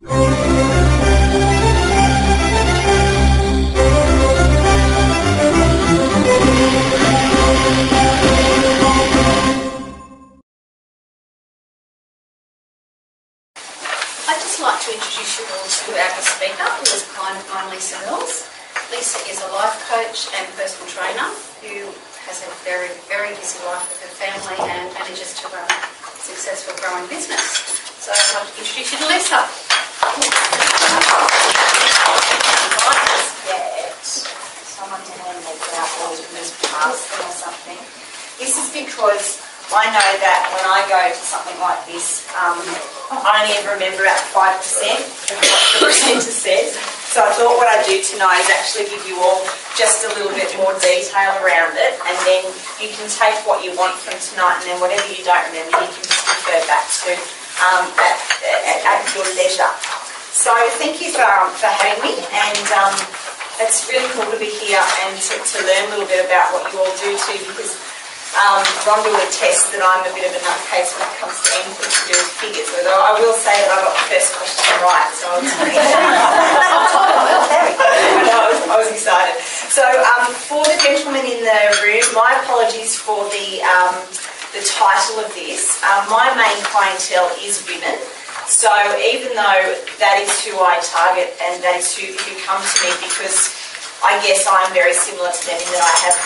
I'd just like to introduce you all to our guest speaker, who is a client of mine, Lisa Mills. Lisa is a life coach and personal trainer who has a very, very busy life with her family and manages to run a successful growing business. So I'd like to introduce you to Lisa. Someone to hand me out all of this past or something. This is because I know that when I go to something like this, I only ever remember about 5% of what the presenter says. So I thought what I'd do tonight is actually give you all just a little bit more detail around it, and then you can take what you want from tonight, and then whatever you don't remember, you can just refer back to at your leisure. So thank you for having me, and it's really cool to be here and to learn a little bit about what you all do too, because Rhonda will attest that I'm a bit of a nutcase when it comes to anything to do with figures, although I will say that I got the first question right, so I was pretty I was excited. So for the gentlemen in the room, my apologies for the title of this. My main clientele is women. So even though that is who I target and that is who come to me, because I guess I'm very similar to them in that I have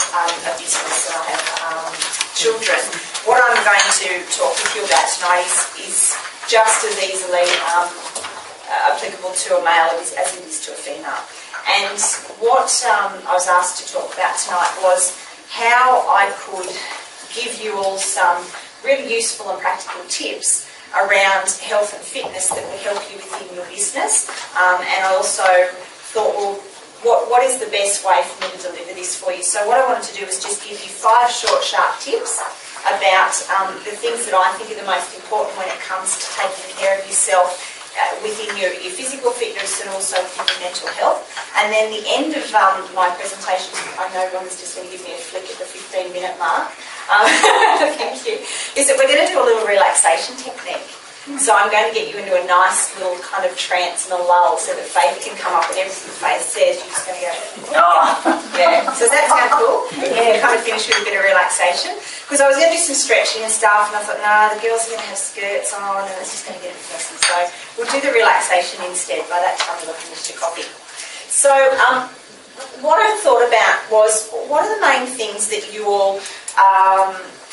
a business and I have children, what I'm going to talk with you about tonight is just as easily applicable to a male as it is to a female. And what I was asked to talk about tonight was how I could give you all some really useful and practical tips around health and fitness that will help you within your business. And I also thought, well, what is the best way for me to deliver this for you? So what I wanted to do was just give you 5 short, sharp tips about the things that I think are the most important when it comes to taking care of yourself within your physical fitness and also within your mental health. And then the end of my presentation, I know Ron's just going to give me a flick at the 15-minute mark. Thank you. Is that we're going to do a little relaxation technique. So I'm going to get you into a nice little kind of trance and a lull so that Faith can come up and everything Faith says, you're just going to go, oh, yeah. So does that sound cool? Yeah. Kind of finish with a bit of relaxation. Because I was going to do some stretching and stuff, and I thought, nah, the girls are going to have skirts on and it's just going to get a bit messy. So we'll do the relaxation instead. By that time you'll have finished your coffee. So what I thought about was, what are the main things that you all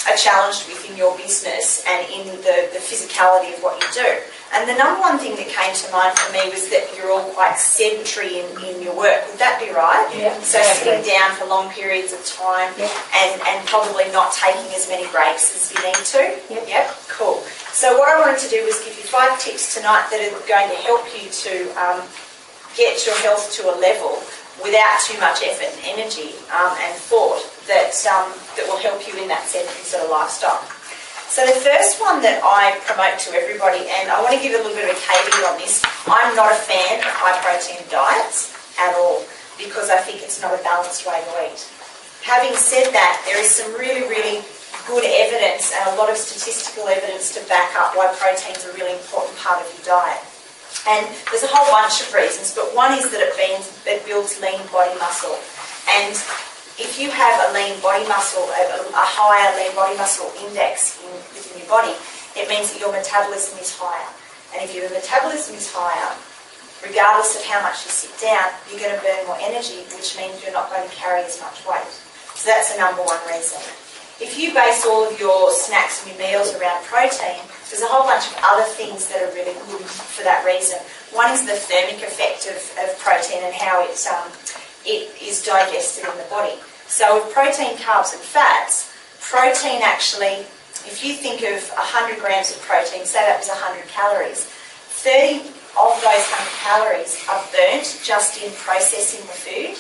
are challenged with in your business and in the physicality of what you do? And the number one thing that came to mind for me was that you're all quite sedentary in your work. Would that be right? Yeah. So sitting down for long periods of time, yeah, and probably not taking as many breaks as you need to? Yeah. Yep, cool. So what I wanted to do was give you 5 tips tonight that are going to help you to get your health to a level without too much effort and energy and thought that will help you in that sedentary sort of lifestyle. So the first one that I promote to everybody, and I want to give a little bit of a caveat on this, I'm not a fan of high protein diets at all because I think it's not a balanced way to eat. Having said that, there is some really, really good evidence and a lot of statistical evidence to back up why protein is a really important part of your diet. And there's a whole bunch of reasons, but one is that it builds lean body muscle. And if you have a lean body muscle, a higher lean body muscle index within your body, it means that your metabolism is higher. And if your metabolism is higher, regardless of how much you sit down, you're going to burn more energy, which means you're not going to carry as much weight. So that's the number one reason. If you base all of your snacks and your meals around protein, there's a whole bunch of other things that are really good for that reason. One is the thermic effect of protein and how it is digested in the body. So with protein, carbs and fats, protein actually, if you think of 100 grams of protein, say that was 100 calories, 30 of those 100 calories are burnt just in processing the food.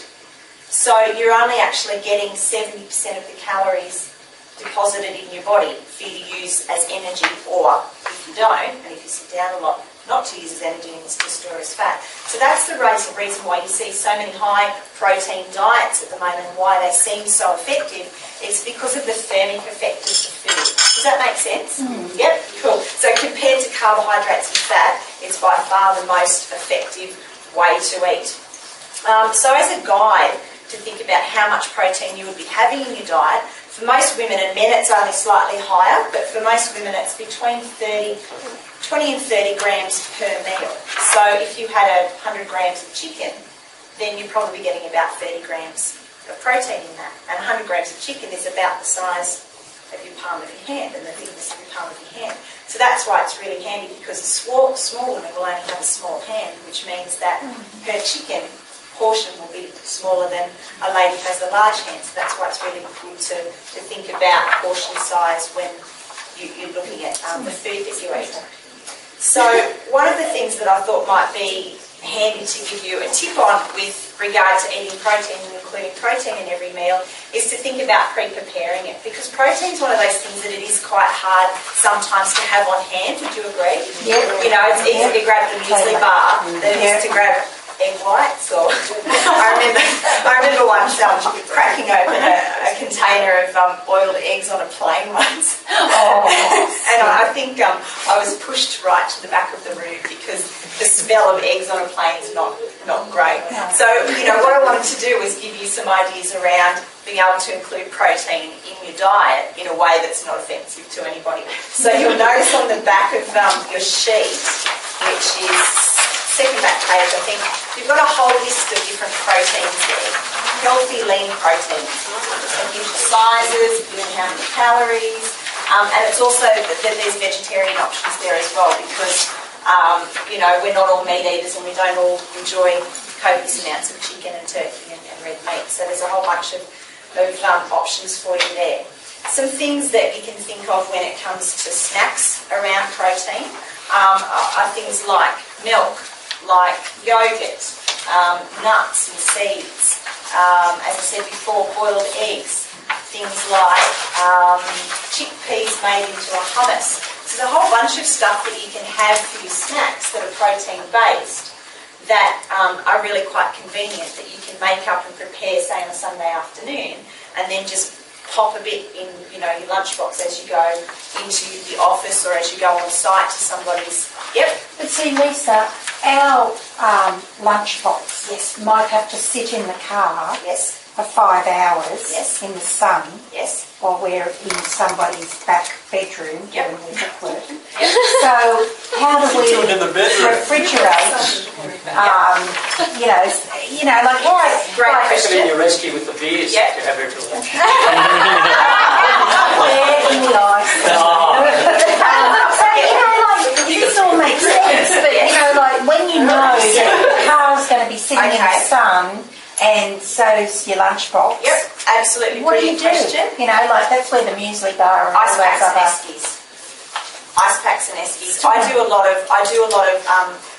So you're only actually getting 70% of the calories deposited in your body for you to use as energy, or if you don't, and if you sit down a lot, not to use as energy and to store as fat. So that's the reason why you see so many high protein diets at the moment and why they seem so effective. It's because of the thermic effect of the food. Does that make sense? Mm. Yep, cool. So compared to carbohydrates and fat, it's by far the most effective way to eat. So as a guide to think about how much protein you would be having in your diet, for most women, and men it's only slightly higher, but for most women it's between 20 and 30 grams per meal. So if you had 100 grams of chicken, then you're probably getting about 30 grams of protein in that. And 100 grams of chicken is about the size of your palm of your hand and the thickness of your palm of your hand. So that's why it's really handy, because a small woman will only have a small hand, which means that her chicken portion will be smaller than a lady who has a large hand. So that's why it's really good to think about portion size when you're looking at the food that you eat. So one of the things that I thought might be handy to give you a tip on with regard to eating protein and including protein in every meal is to think about pre-preparing it, because protein is one of those things that it is quite hard sometimes to have on hand. Would you agree? Yeah. You know, it's easier to grab the muesli bar than it is to grab egg whites. Or I remember once cracking open a container of boiled eggs on a plane once. And I think I was pushed right to the back of the room because the smell of eggs on a plane is not great. So, you know, what I wanted to do was give you some ideas around being able to include protein in your diet in a way that's not offensive to anybody. So you'll notice on the back of your sheet, which is second back page, I think, you've got a whole list of different proteins there. Healthy, lean proteins. It gives you sizes, gives you how many calories, and it's also that there's vegetarian options there as well, because you know, we're not all meat eaters and we don't all enjoy copious amounts of chicken and turkey and red meat. So there's a whole bunch of options for you there. Some things that you can think of when it comes to snacks around protein are things like milk, like yogurt, nuts and seeds, as I said before, boiled eggs, things like chickpeas made into a hummus. So there's a whole bunch of stuff that you can have for your snacks that are protein-based that are really quite convenient, that you can make up and prepare, say, on a Sunday afternoon, and then just pop a bit in, you know, your lunchbox as you go into the office or as you go on site to somebody's. Yep. But see, Lisa, our lunchbox Yes. might have to sit in the car Yes. for 5 hours Yes. in the sun Yes. while we're in somebody's back bedroom Yep. doing their bookwork. Yep. So how do we In the bedroom. refrigerate? You know, like Great like, Take it in your rescue with the beers Yep. you have every lunch. yeah, in the ice. So you know, like this all makes sense, but you know, like when you know that the car's going to be sitting in the sun, and so's your lunchbox. Yep. Absolutely. What do you Brilliant do? question. You know, like that's where the muesli bar and all Ice those packs and other. eskies. Ice packs and eskies. I do a lot of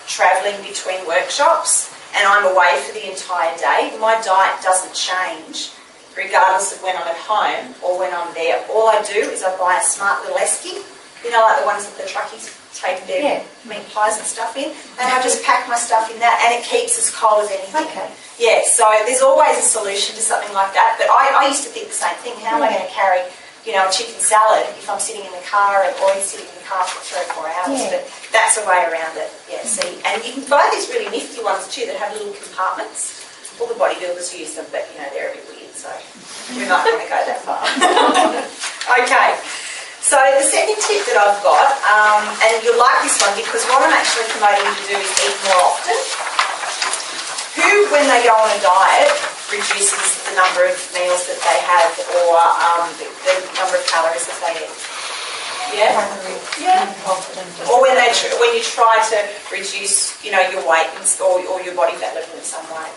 travelling between workshops, and I'm away for the entire day. My diet doesn't change regardless of when I'm at home or when I'm there. All I do is I buy a smart little esky, you know, like the ones that the truckies take their meat pies and stuff in, and I just pack my stuff in that, and it keeps as cold as anything. Okay. Yeah, so there's always a solution to something like that. But I used to think the same thing. How am I going to carry, you know, a chicken salad if I'm sitting in the car or sitting in the car for 3 or 4 hours? Yeah. But that's a way around it. Yeah, see, and you can buy these really nifty ones too that have little compartments. All the bodybuilders use them, but you know they're a bit weird, so we might want to go that far. Okay. So the second tip that I've got, and you'll like this one because what I'm actually promoting you to do is eat more often. Who, when they go on a diet, reduces the number of meals that they have or the number of calories that they eat? Yeah? Yeah. Or when you try to reduce, you know, your weight or your body fat level in some way.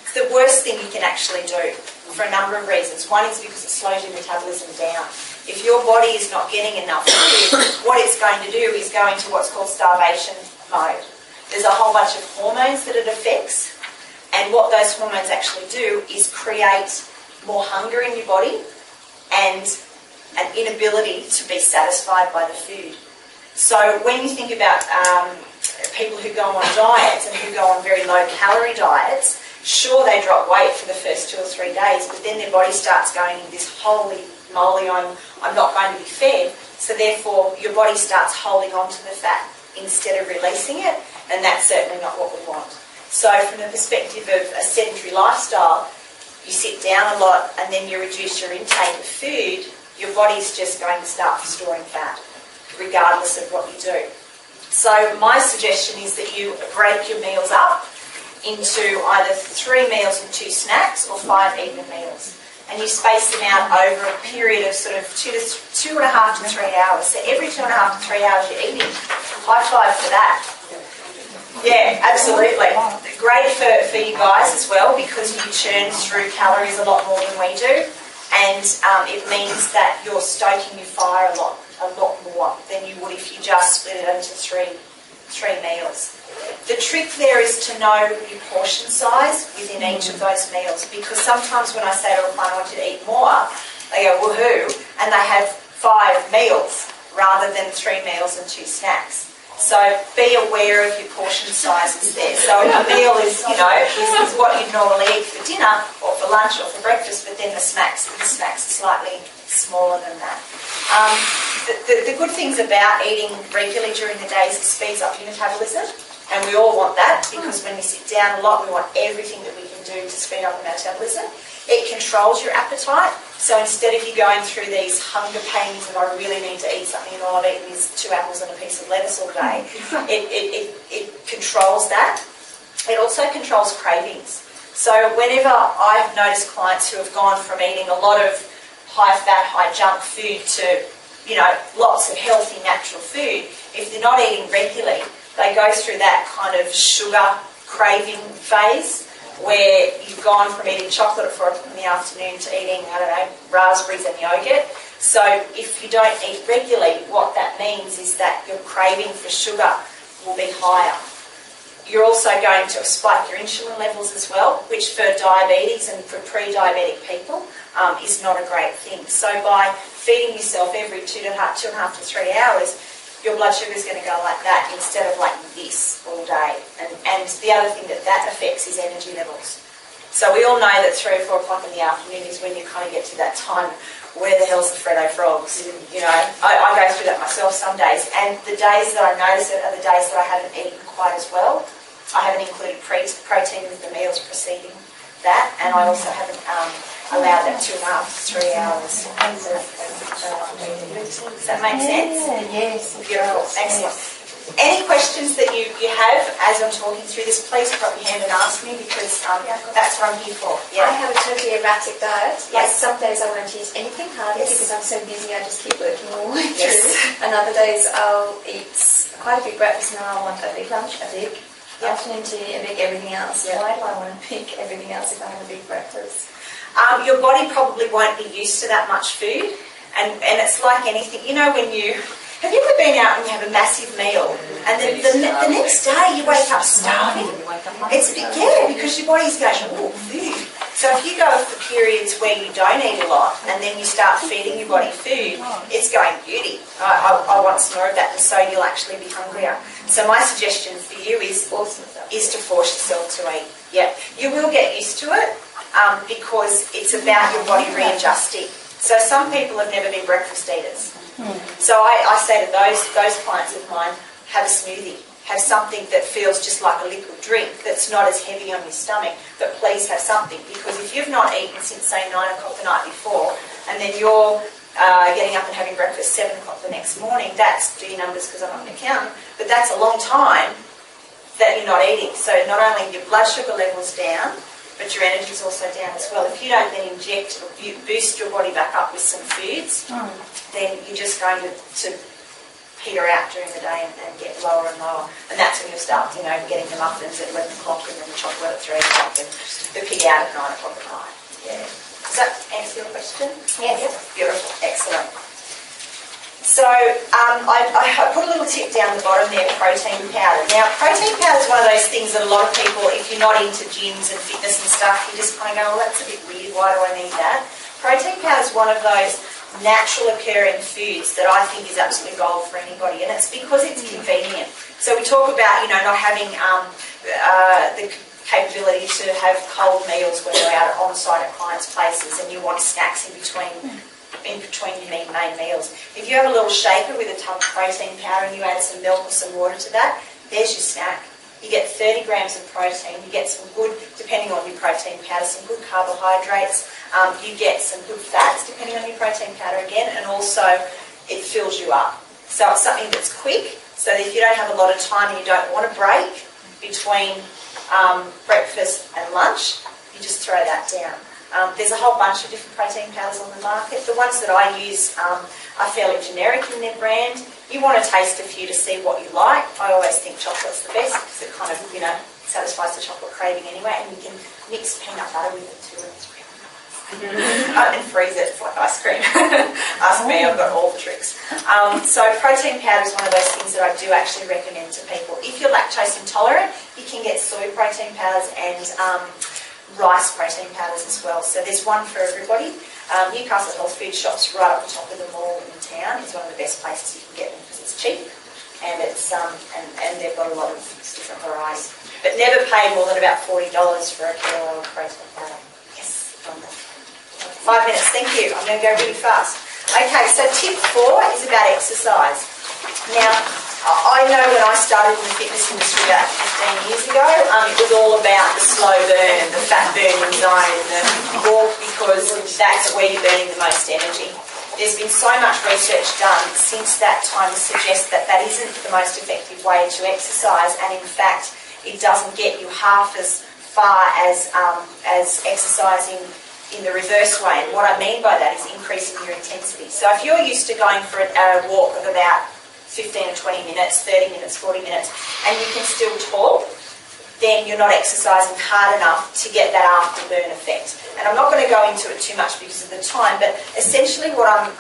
It's the worst thing you can actually do for a number of reasons. One is because it slows your metabolism down. If your body is not getting enough food, what it's going to do is go into what's called starvation mode. There's a whole bunch of hormones that it affects, and what those hormones actually do is create more hunger in your body and an inability to be satisfied by the food. So when you think about people who go on diets and who go on very low-calorie diets, sure, they drop weight for the first 2 or 3 days, but then their body starts going in this holy moly, I'm not going to be fed. So therefore, your body starts holding on to the fat instead of releasing it, and that's certainly not what we want. So from the perspective of a sedentary lifestyle, you sit down a lot and then you reduce your intake of food, your body's just going to start storing fat, regardless of what you do. So my suggestion is that you break your meals up into either 3 meals and 2 snacks or 5 even meals. And you space them out over a period of sort of 2.5 to 3 hours. So every 2.5 to 3 hours you're eating. High five for that. Yeah, absolutely. Great for you guys as well, because you churn through calories a lot more than we do. And it means that you're stoking your fire a lot more than you would if you just split it into three meals. The trick there is to know your portion size within each of those meals, because sometimes when I say to a client, I want you to eat more, they go, woohoo, and they have 5 meals rather than 3 meals and 2 snacks. So be aware of your portion sizes there. So a meal is, is what you'd normally eat for dinner or for lunch or for breakfast, but then the snacks are slightly smaller than that. The good things about eating regularly during the day is it speeds up your metabolism, and we all want that, because when we sit down a lot, we want everything that we can do to speed up the metabolism. It controls your appetite, so instead of you going through these hunger pains and I really need to eat something and all I've eaten is 2 apples and a piece of lettuce all day, it controls that. It also controls cravings. So whenever I've noticed clients who have gone from eating a lot of high-fat, high-junk food to, lots of healthy, natural food, if they're not eating regularly, they go through that kind of sugar craving phase, where you've gone from eating chocolate at 4 o'clock in the afternoon to eating, raspberries and yogurt. So if you don't eat regularly, what that means is that your craving for sugar will be higher. You're also going to spike your insulin levels as well, which for diabetes and for pre-diabetic people is not a great thing. So by feeding yourself every 2.5 to 3 hours, your blood sugar is going to go like that instead of like this all day. And the other thing that affects is energy levels. So we all know that 3 or 4 o'clock in the afternoon is when you kind of get to that time, where the hell's the Freddo frogs? I go through that myself some days. And the days that I notice it are the days that I haven't eaten quite as well. I haven't included protein with the meals preceding that, and I also haven't allowed that 2.5 to 3 hours. Does that make sense? Yes. Beautiful. Excellent. Any questions that you have as I'm talking through this, please put your hand and ask me, because that's what I'm here for. I have a totally erratic diet. Like Yes. some days I won't eat anything hardly because I'm so busy I just keep working all the way through. Yes. And other days I'll eat quite a big breakfast and I want a big lunch, a big afternoon tea, a big everything else. Yeah. Why do I want to pick everything else if I have a big breakfast? Your body probably won't be used to that much food, and it's like anything. When you... Have you ever been out and you have a massive meal, and then the next day you wake up starving? It's because your body's going, oh, food. So if you go for periods where you don't eat a lot, and then you start feeding your body food, it's going, beauty, I want some more of that, and so you'll actually be hungrier. So my suggestion for you is to force yourself to eat. Yeah, you will get used to it, because it's about your body readjusting. So some people have never been breakfast eaters. So I say to those clients of mine, have a smoothie. Have something that feels just like a liquid drink, that's not as heavy on your stomach, but please have something. Because if you've not eaten since, say, 9 o'clock the night before, and then you're getting up and having breakfast 7 o'clock the next morning, that's, do your numbers because I'm not an accountant, but that's a long time that you're not eating. So not only your blood sugar levels down, but your energy is also down as well. If you don't then inject or boost your body back up with some foods, then you're just going to peter out during the day and get lower and lower. And that's when you'll start, getting the muffins at 11 o'clock and then the chocolate at 3 o'clock and the pig out at 9 o'clock at night. Yeah. Does that answer your question? Yes. Beautiful. Excellent. So I put a little tip down the bottom there, protein powder. Now, protein powder is one of those things that a lot of people, if you're not into gyms and fitness and stuff, you just kind of go, well, that's a bit weird, why do I need that? Protein powder is one of those natural occurring foods that I think is absolutely gold for anybody, and it's because it's convenient. So we talk about, not having the capability to have cold meals when you're out on site at clients' places and you want snacks in between in between your main meals. If you have a little shaker with a tub of protein powder and you add some milk or some water to that, there's your snack. You get 30 grams of protein, you get some good, depending on your protein powder, some good carbohydrates, you get some good fats depending on your protein powder again, and also it fills you up. So it's something that's quick, so that if you don't have a lot of time and you don't want to break between breakfast and lunch, you just throw that down. There's a whole bunch of different protein powders on the market. The ones that I use are fairly generic in their brand. You want to taste a few to see what you like. I always think chocolate's the best because it kind of, satisfies the chocolate craving anyway, and you can mix peanut butter with it too. It's really nice. And freeze it. It's like ice cream. Ask me, I've got all the tricks. So protein powder is one of those things that I do actually recommend to people. If you're lactose intolerant, you can get soy protein powders and rice protein powders as well. So there's one for everybody. Newcastle Health Food Shop's right up the top of the mall in town. It's one of the best places you can get them because it's cheap, and it's and they've got a lot of different varieties. But never pay more than about $40 for a kilo of protein powder. Yes, 5 minutes. Thank you. I'm going to go really fast. Okay, so tip 4 is about exercise. Now, I know when I started in the fitness industry about 15 years ago, it was all about the slow burn, the fat burning zone, the walk, because that's where you're burning the most energy. There's been so much research done since that time to suggest that that isn't the most effective way to exercise, and in fact, it doesn't get you half as far as exercising in the reverse way. And what I mean by that is increasing your intensity. So if you're used to going for a walk of about 15 or 20 minutes, 30 minutes, 40 minutes, and you can still talk, then you're not exercising hard enough to get that afterburn effect. And I'm not going to go into it too much because of the time, but essentially what I'm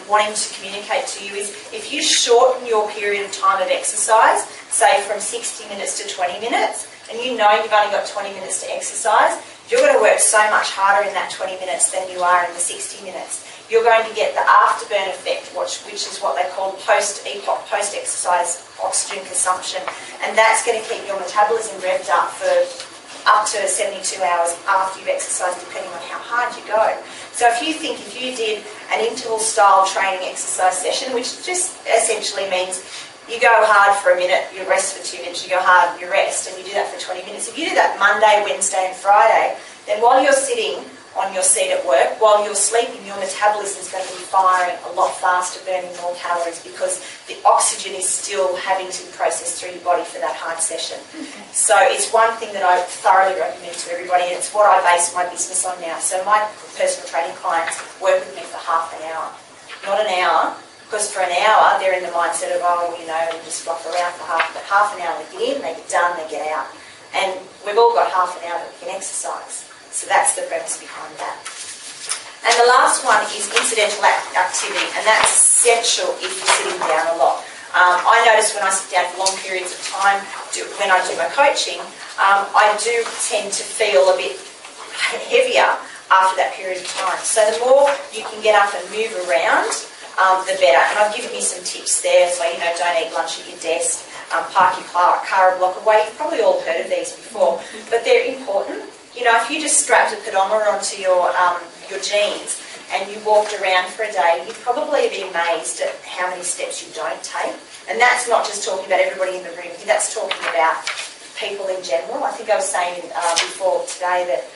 wanting to communicate to you is if you shorten your period of time of exercise, say from 60 minutes to 20 minutes, and you know you've only got 20 minutes to exercise, you're going to work so much harder in that 20 minutes than you are in the 60 minutes. You're going to get the afterburn effect, which is what they call post-EPOC, post-exercise oxygen consumption, and that's going to keep your metabolism revved up for up to 72 hours after you've exercised, depending on how hard you go. So if you did an interval-style training exercise session, which just essentially means you go hard for a minute, you rest for 2 minutes, you go hard, you rest, and you do that for 20 minutes. If you do that Monday, Wednesday and Friday, then while you're sitting on your seat at work, while you're sleeping, your metabolism is going to be firing a lot faster, burning more calories, because the oxygen is still having to be processed through your body for that hard session. So it's one thing that I thoroughly recommend to everybody, and it's what I base my business on now. So my personal training clients work with me for half an hour, not an hour, because for an hour they're in the mindset of, we'll just flop around for half an hour. They get in, they get done, they get out. And we've all got half an hour that we can exercise. So that's the premise behind that. And the last one is incidental activity, and that's essential if you're sitting down a lot. I notice when I sit down for long periods of time, when I do my coaching, I do tend to feel a bit heavier after that period of time. So the more you can get up and move around, the better. And I've given you some tips there, so don't eat lunch at your desk, park your car a block away. You've probably all heard of these before, but they're important. If you just strapped a pedometer onto your jeans and you walked around for a day, you'd probably be amazed at how many steps you don't take. And that's not just talking about everybody in the room, that's talking about people in general. I think I was saying before today that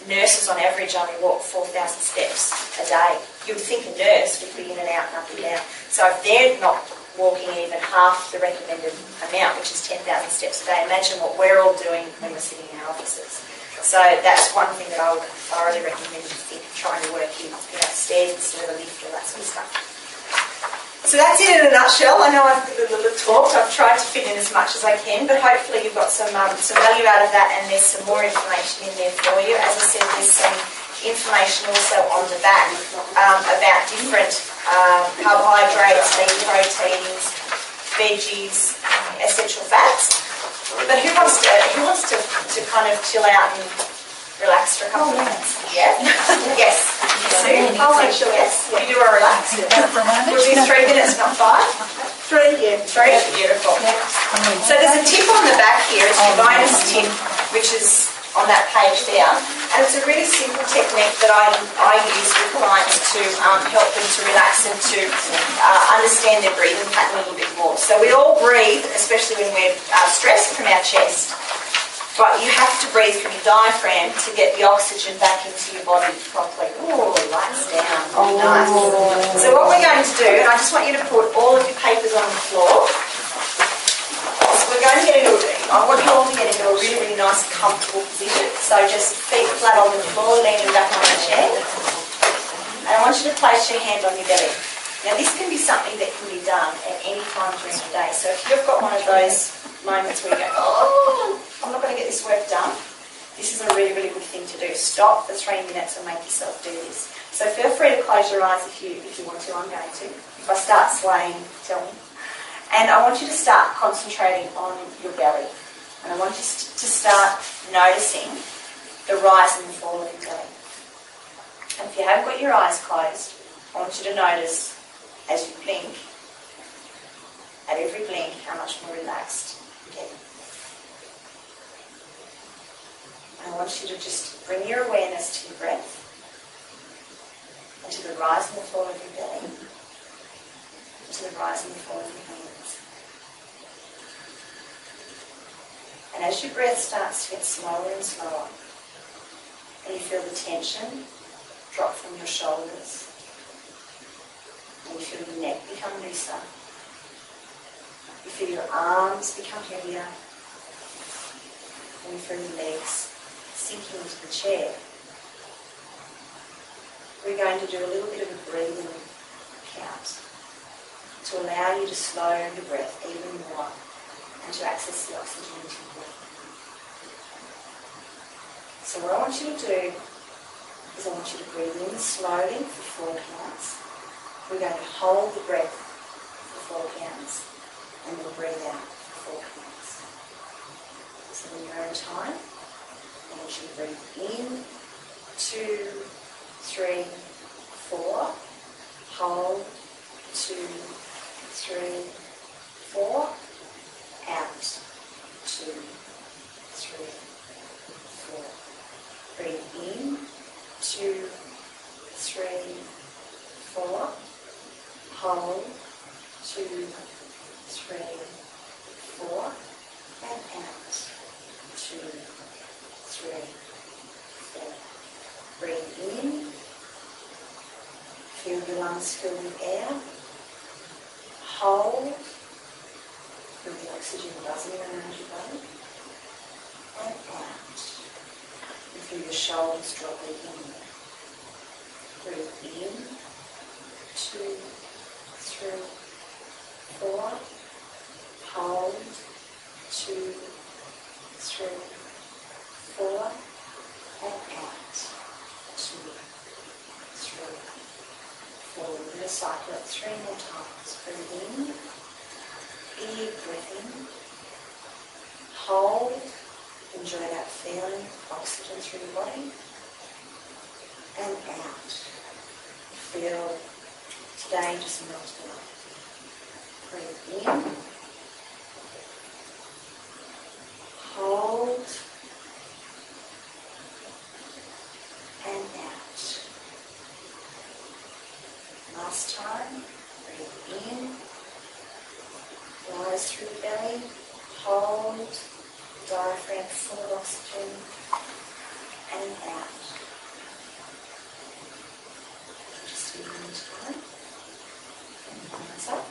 nurses on average only walk 4,000 steps a day. You'd think a nurse would be in and out and up and down. So if they're not walking even half the recommended amount, which is 10,000 steps a day, imagine what we're all doing when we're sitting in our offices. So that's one thing that I would thoroughly recommend trying to work in, stairs instead of a lift, all that sort of stuff. So that's it in a nutshell. I know I've talked. I've tried to fit in as much as I can, but hopefully you've got some value out of that, and there's some more information in there for you. As I said, there's some information also on the back about different carbohydrates, lean proteins, veggies, essential fats. But who wants to kind of chill out and relax for a couple of minutes? Yeah? Yes. Sue? Yes. You do a relax. We'll do 3 minutes, not 5. 3, yeah. 3? Beautiful. So there's a tip on the back here. It's your bonus tip, which is on that page there. And it's a really simple technique that I use with clients to help them to relax and to understand their breathing pattern a little bit more. So we all breathe, especially when we're stressed, from our chest. But you have to breathe from your diaphragm to get the oxygen back into your body properly. Oh, lights down. Oh, nice. So what we're going to do, and I just want you to put all of your papers on the floor. So we're going to I want you all to get into a really, really nice, comfortable position. So just feet flat on the floor, leaning back on the chair. And I want you to place your hand on your belly. Now this can be something that can be done at any time during the day. So if you've got one of those moments where you go, oh, I'm not going to get this work done, this is a really, really good thing to do. Stop for 3 minutes and make yourself do this. So feel free to close your eyes if you want to. I'm going to. If I start swaying, tell me. And I want you to start concentrating on your belly. And I want you to start noticing the rise and the fall of your belly. And if you haven't got your eyes closed, I want you to notice as you blink, at every blink, how much more relaxed you get. And I want you to just bring your awareness to your breath and to the rise and the fall of your belly, and to the rise and the fall of your hands. And as your breath starts to get slower and slower, and you feel the tension drop from your shoulders, and you feel your neck become looser, you feel your arms become heavier, and you feel your legs sinking into the chair, we're going to do a little bit of a breathing count to allow you to slow your breath even more and to access the oxygen into your body. So what I want you to do is I want you to breathe in slowly for 4 counts. We're going to hold the breath for 4 counts and we'll breathe out for 4 counts. So in your own time, I want you to breathe in, 2, 3, 4, hold, 2, 3, 4, out, 2, 3, 4. Breathe in, 2, 3, 4, hold, 2, 3, 4, and out, 2, 3, 4. Breathe in, feel your lungs fill with air, hold, feel the oxygen buzzing around your body, and out. And feel your shoulders dropping in. Breathe in, 2, 3, 4, hold, 2, 3, 4, and out, 2, 3, 4. We're going to cycle it 3 more times. Breathe in, big breath in, hold, enjoy that feeling, oxygen through your body, and out. Feel today just melt away. Breathe in, hold, and out. Last time, breathe in, rise through the belly, hold, diaphragm full of oxygen, and out. Just a little time. And balance up.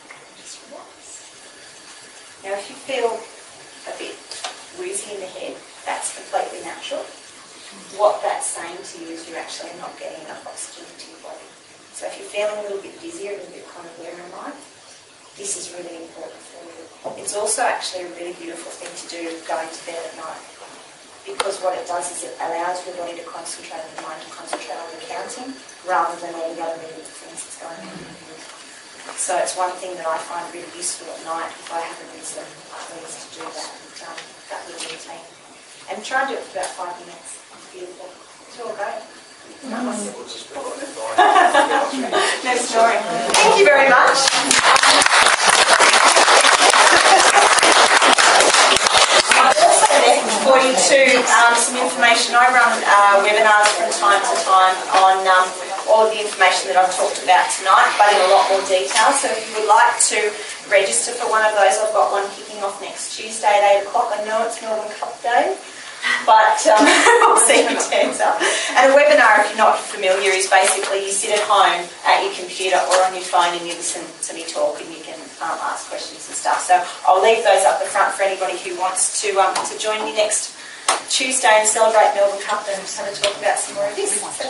And just relax. Now if you feel a bit woozy in the head, that's completely natural. What that's saying to you is you're actually not getting enough oxygen into your body. So if you're feeling a little bit dizzy, a little bit kind of wear in mind, this is really important for you. It's also actually a really beautiful thing to do going to bed at night, because what it does is it allows your body to concentrate, the mind to concentrate on the counting rather than all the other negative things that's going on. So it's one thing that I find really useful at night if I haven't been so pleased to do that little routine. And try and do it for about 5 minutes. It's beautiful. It's all great. Nice. No story. Thank you very much. I've also left for you to some information. I run webinars from time to time on all of the information that I've talked about tonight, but in a lot more detail. So if you would like to register for one of those, I've got one kicking off next Tuesday at 8 o'clock. I know it's Melbourne Cup Day, but I'll see who turns up. And a webinar, if you're not familiar, is basically you sit at home at your computer or on your phone and you listen to me talk and you can ask questions and stuff. So I'll leave those up the front for anybody who wants to join me next Tuesday and celebrate Melbourne Cup and have a talk about some more of this. So